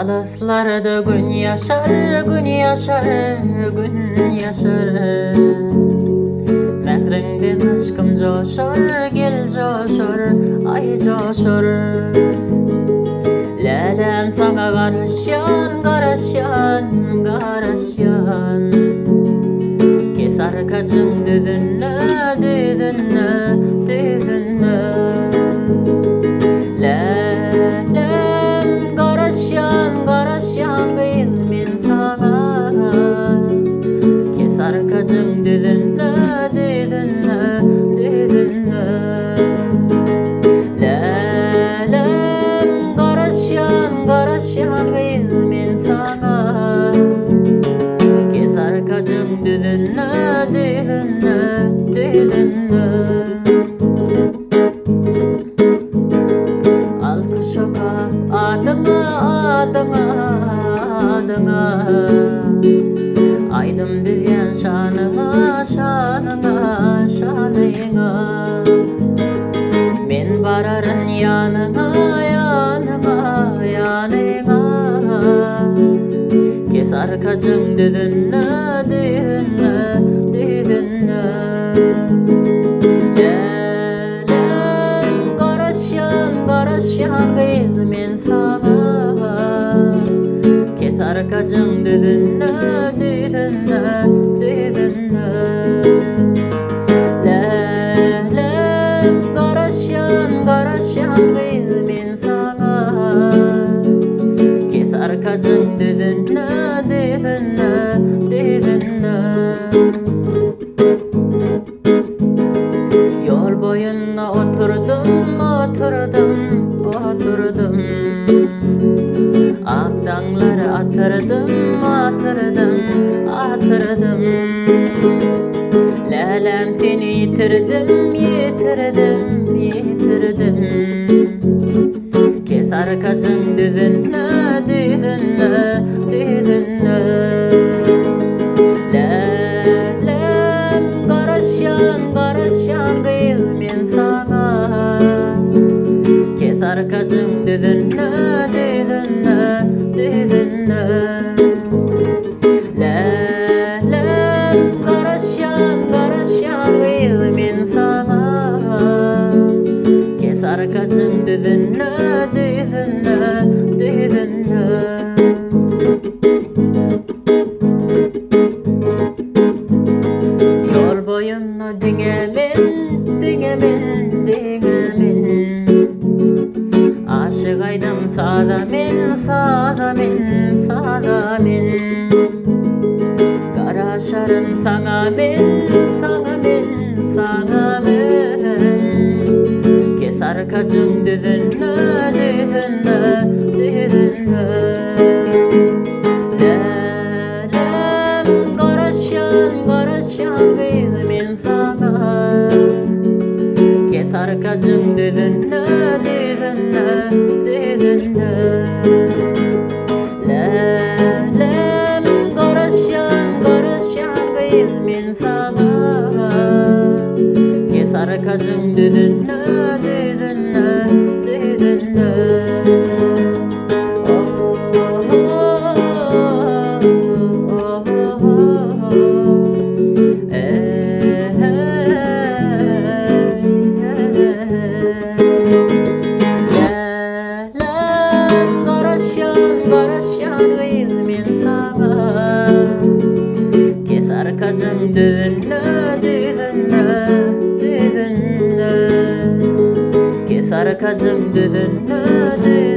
Alıslarda gün yaşar, gün yaşar, gün yaşar. Mehrinden aşkım coşar, gel coşar, ay coşar. Lelem sana karışyan, karışyan, karışyan. Kes arkacın düdünne, düdünne, düdünne. Lelem karışyan, karışyan kıyıl men sana. Kes arkacın düdünne, düdünne, düdünne. Lelem karışyan, karışyan kıyıl men sana. Kes arkacın düdünne, düdünne, düdünne. Alkış okap adına, adına, adına. Aydım diyen şanına, şanına, şanına. Men bararın yanına, yanına, yanına. Kes arkacın düdünne, düdünne, düdünne. Lelem karışyan, karışyan kıyıl men sana. Kes arkacın düdünne, düdünne, düdünne. Lelem karışyan, karışyan kıyıl men sana. Kes arkacın düdünne, düdünne, düdünne. Yol boyuna oturdum, oturdum, oturdum. Ak dağları atırdım, atırdım, atırdım. Lelem seni yitirdim, yitirdim, yitirdim. Kes arkacın düdünne, düdünne, düdünne. Lelem karışyan, karışyan kıyıl men sana. Kes arkacın düdünne, düdünne, düdünne. Lelem karışyan, karışyan kıyıl men sana. Kes arkacın düdünne, düdünne, düdünne. Yol boyuna dingemen, dingemen, dingemen. Aşık aydım sağda men, sağda men, sağda men. Karaşarın sana men, sana men, sana men. Kes arkacın düdünne, düdünne, düdünne. Lelem karışyan, karışyan kıyıl men sana. Kes arkacın düdünne, düdünne, düdünne. Lelem karışyan, karışyan kıyıl men sana. Kes arkacın düdünne, düdünne, düdünne. Lelem karışyan, karışyan kıyıl men sana. Kes arkacın düdünne, düdünne, düdünne. Kes arkacın düdünne, düdünne.